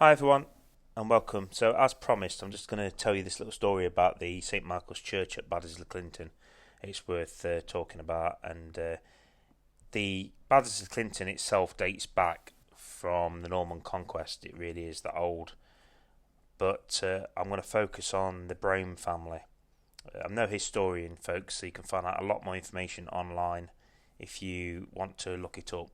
Hi everyone and welcome. So as promised, I'm just going to tell you this little story about the St Michael's Church at Baddersley, Clinton. It's worth talking about, and the Baddersley Clinton itself dates back from the Norman Conquest. It really is that old, but I'm going to focus on the Brome family. I'm no historian, folks, so you can find out a lot more information online if you want to look it up.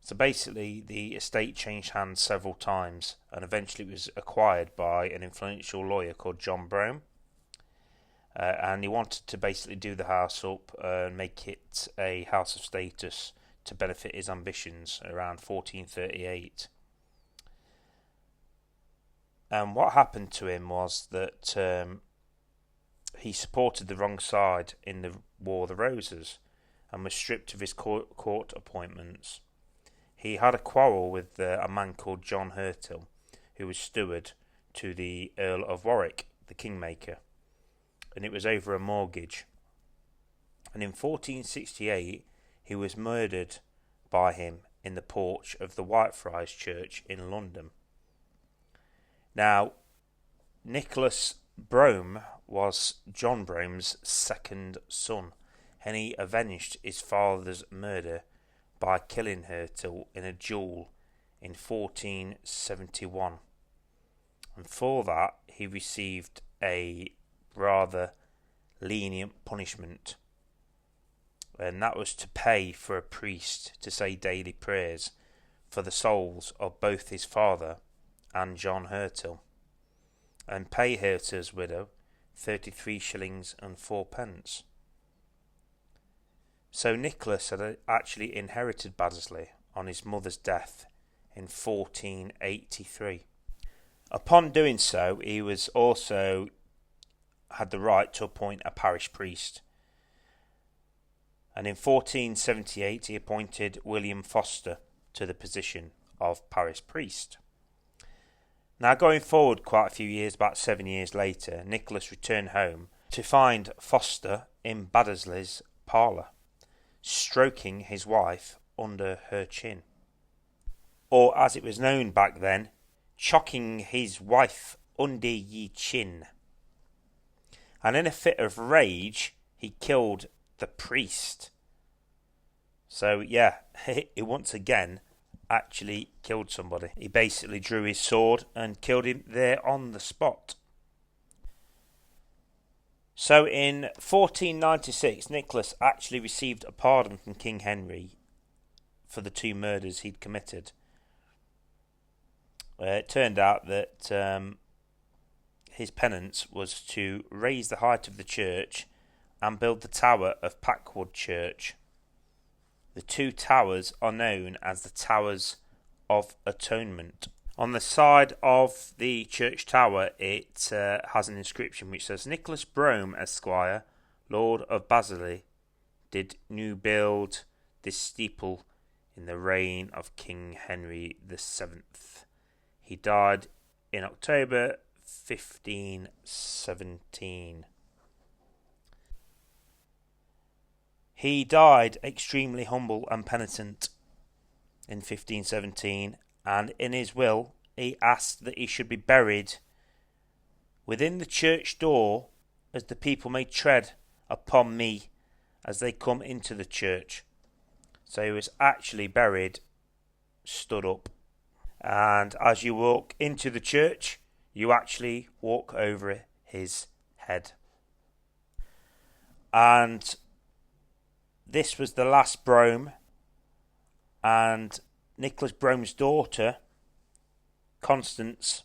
So basically, the estate changed hands several times, and eventually it was acquired by an influential lawyer called John Brome. And he wanted to basically do the house up and make it a house of status to benefit his ambitions around 1438. And what happened to him was that he supported the wrong side in the War of the Roses and was stripped of his court appointments. He had a quarrel with a man called John Hurtell, who was steward to the Earl of Warwick, the kingmaker, and it was over a mortgage. And in 1468 he was murdered by him in the porch of the Whitefriars Church in London. Now, Nicholas Brome was John Brome's second son, and he avenged his father's murder by killing Hurtell in a duel in 1471. And for that he received a rather lenient punishment, and that was to pay for a priest to say daily prayers for the souls of both his father and John Hurtell, and pay Hurtell's widow 33 shillings and 4 pence. So Nicholas had actually inherited Baddersley on his mother's death in 1483. Upon doing so, he was also had the right to appoint a parish priest. And in 1478 he appointed William Foster to the position of parish priest. Now, going forward quite a few years, about 7 years later, Nicholas returned home to find Foster in Baddersley's parlour, stroking his wife under her chin, or as it was known back then, chocking his wife under ye chin. And in a fit of rage, he killed the priest. So yeah, he once again actually killed somebody. He basically drew his sword and killed him there on the spot. So in 1496, Nicholas actually received a pardon from King Henry for the two murders he'd committed. It turned out that his penance was to raise the height of the church and build the tower of Packwood Church. The two towers are known as the Towers of Atonement. On the side of the church tower, it has an inscription which says, Nicholas Brome, Esquire, Lord of Baddersley, did new build this steeple in the reign of King Henry VII. He died in October 1517. He died extremely humble and penitent in 1517. And in his will, he asked that he should be buried within the church door, as the people may tread upon me as they come into the church. So he was actually buried stood up. And as you walk into the church, you actually walk over his head. And this was the last Brome, and Nicholas Brome's daughter, Constance,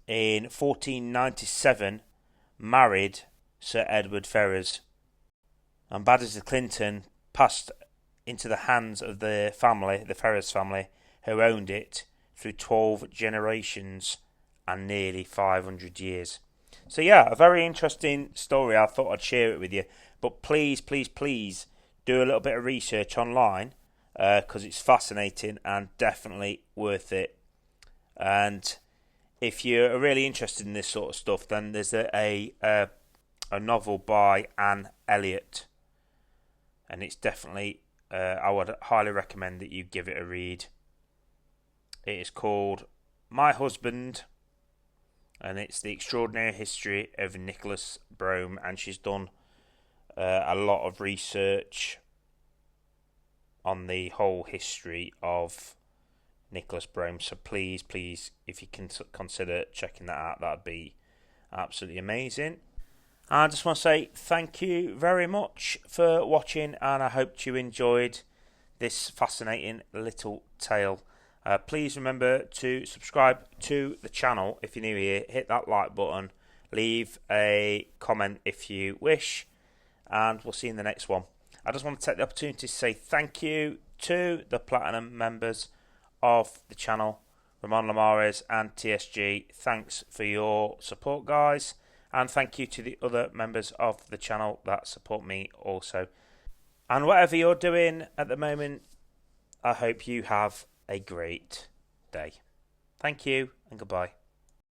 in 1497 married Sir Edward Ferrers, and Baddersley Clinton passed into the hands of the family, the Ferrers family, who owned it through 12 generations and nearly 500 years. So yeah, a very interesting story. I thought I'd share it with you, but please do a little bit of research online, because it's fascinating and definitely worth it. And if you're really interested in this sort of stuff, then there's a novel by Anne Elliot, and it's definitely I would highly recommend that you give it a read. It is called My Husband, and it's the extraordinary history of Nicholas Brome, and she's done a lot of research on the whole history of Nicholas Brome. So please, if you can consider checking that out, that'd be absolutely amazing. I just want to say thank you very much for watching, and I hope you enjoyed this fascinating little tale. Please remember to subscribe to the channel if you're new here. Hit that like button. Leave a comment if you wish. And we'll see you in the next one. I just want to take the opportunity to say thank you to the Platinum members of the channel, Ramon Lamares and TSG. Thanks for your support, guys. And thank you to the other members of the channel that support me also. And whatever you're doing at the moment, I hope you have a great day. Thank you and goodbye.